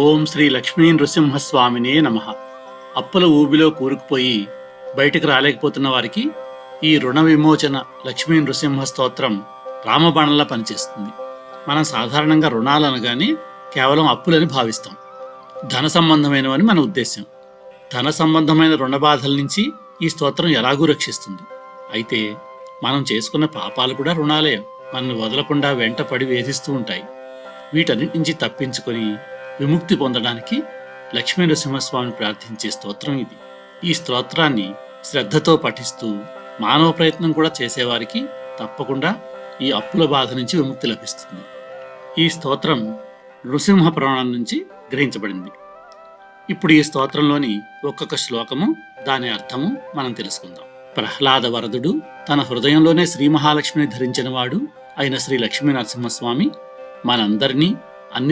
ఓం శ్రీ లక్ష్మీ నృసింహస్వామినే నమః. అప్పుల ఊబిలో కూరుకుపోయి బయటకు రాలేకపోతున్న వారికి ఈ రుణ విమోచన లక్ష్మీ నృసింహ స్తోత్రం రామబాణంలా పనిచేస్తుంది. మనం సాధారణంగా రుణాలు అనగానే కేవలం అప్పులని భావిస్తాం. ధన సంబంధమైనవని మన ఉద్దేశం. ధన సంబంధమైన రుణ బాధల నుంచి ఈ స్తోత్రం ఎలాగూ రక్షిస్తుంది. అయితే మనం చేసుకున్న పాపాలు కూడా రుణాలే, మనల్ని వదలకుండా వెంట పడి వేధిస్తూ ఉంటాయి. వీటన్నిటి నుంచి తప్పించుకొని విముక్తి పొందడానికి లక్ష్మీ నరసింహస్వామిని ప్రార్థించే స్తోత్రం ఇది. ఈ స్తోత్రాన్ని శ్రద్ధతో పఠిస్తూ మానవ ప్రయత్నం కూడా చేసేవారికి తప్పకుండా ఈ అప్పుల బాధ నుంచి విముక్తి లభిస్తుంది. ఈ స్తోత్రం నృసింహ పురాణం నుంచి గ్రహించబడింది. ఇప్పుడు ఈ స్తోత్రంలోని ఒక్కొక్క శ్లోకము, దాని అర్థము మనం తెలుసుకుందాం. ప్రహ్లాద వరదుడు తన హృదయంలోనే శ్రీ మహాలక్ష్మిని ధరించిన వాడు అయిన శ్రీ లక్ష్మీ నరసింహస్వామి మనందరినీ